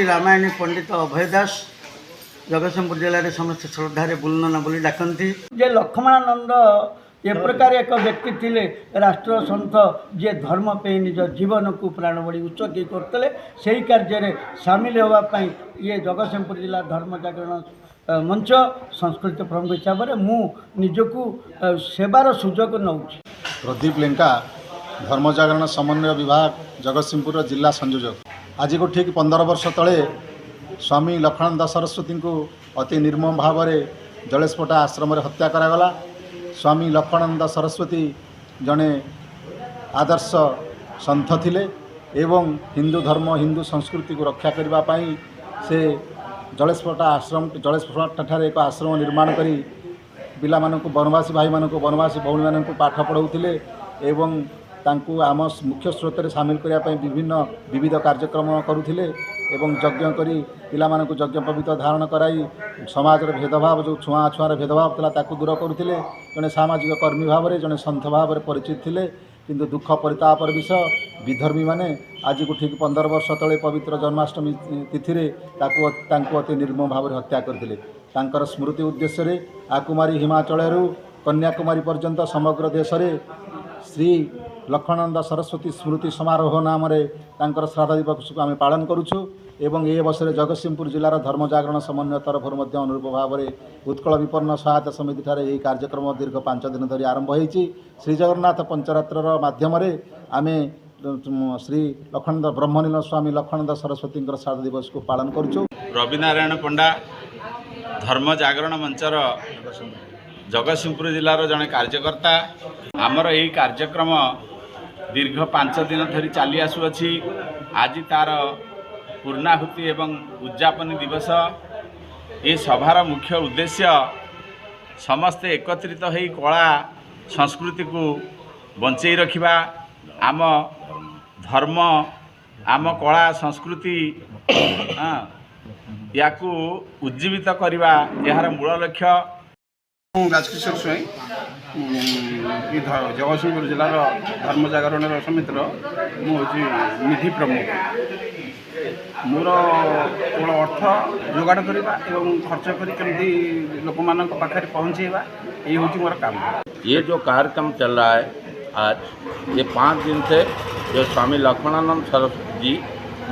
रामायणी पंडित अभय दास जगतसिंहपुर जिले में समस्त श्रद्धारे बुलना बोली डाकती जे लक्ष्मणानंद ए प्रकार एक व्यक्ति थिले राष्ट्र सन्थ जे धर्म पे निज जीवन को प्राण बड़ी उत्सर्गी करते से ही कार्य सामिल होगापी ये जगतसिंहपुर जिला धर्म जागरण मंच संस्कृति प्रमुख हिसाब से मु निजकू सेवार सुजोग नौ प्रदीप लेंका धर्म जागरण समन्वय विभाग जगतसिंहपुर जिला संयोजक आज को ठीक 15 वर्ष तले स्वामी लक्ष्मणानंद सरस्वती को अति निर्मम भाव में जलेशपटा आश्रम हत्या करागला। स्वामी लक्ष्मणानंद सरस्वती जड़े आदर्श सन्थ थिले एवं हिंदू धर्म हिंदू संस्कृति को रक्षा करने से जलेशपटा आश्रम जलेशपटा ठारे एक आश्रम निर्माण करी पिला मानक वनवासी भाई मानक वनवासी भौणी मानक पाठ पढ़ाऊले एवं तांकु आम मुख्य स्रोत में सामिल करने विभिन्न विविध कार्यक्रम करुले एवं यज्ञ करी पिला मानक यज्ञ पवित्र धारण कराई समाज भेदभाव जो छुआ छुआर भेदभाव था ताकू दूर करुले जड़े सामाजिक कर्मी भाव में जड़े सन्थ भाव में परिचित थे किंतु दुख परितापर विषय विधर्मी माने आज को ठीक 15 वर्ष तले पवित्र जन्माष्टमी तिथि अति निर्मम भाव में हत्या करते स्मृति उद्देश्य आकुमारी हिमाचल कन्याकुमारी पर्यंत समग्र देश में श्री लक्ष्मणानंद सरस्वती स्मृति समारोह नाम श्राद्ध दिवस को आम पालन करुचु एवं ए अवसर जगतसिंहपुर जिलार धर्म जागरण समन्वय तरफ अनुरूप भाव में उत्कल विपन्न सहायता समिति ठारे यह कार्यक्रम दीर्घ 5 दिन धरी आरंभ होती श्री जगन्नाथ पंचरात्र माध्यम आम श्री लक्ष्मणानंद ब्रह्मलीन स्वामी लक्ष्मणानंद सरस्वती श्राद्ध दिवस को पालन करुचु। रविनारायण पंडा धर्म जागरण मंचर जगतसिंहपुर जिलार जड़े कार्यकर्ता आमर यही कार्यक्रम दीर्घ 5 दिन धरी चली आसुअछि। आज तार पूर्णाहुति एवं उद्यापन दिवस ये सभार मुख्य उद्देश्य समस्ते एकत्रित होई कला संस्कृति को बंचई रखिबा आम धर्म आम कला संस्कृति याकू उज्जीवित करवा यार मूल लक्ष्य। राजकिशोर स्वाई जगतसिंहपुर जिलार धर्म जागरण समितिर मुझे निधि प्रमुख मोर केवल अर्थ जोगाड़ करवा एवं खर्च करके लोक मान पाखे पहुँचेवा ये हूँ मोर काम। ये जो कार्यक्रम चल रहा है आज ये 5 दिन से जो स्वामी लक्ष्मणानंद सरस्वती जी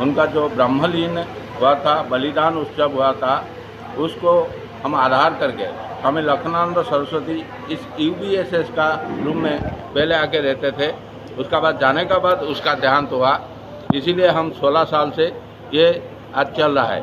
उनका जो ब्रह्मलीन हुआ था बलिदान उत्सव हुआ था उसको हम आधार करके स्वामी लक्ष्मणानंद सरस्वती इस UBSS का रूम में पहले आके रहते थे। उसका बाद जाने का बाद उसका देहांत हुआ, इसीलिए हम 16 साल से ये आज चल रहा है।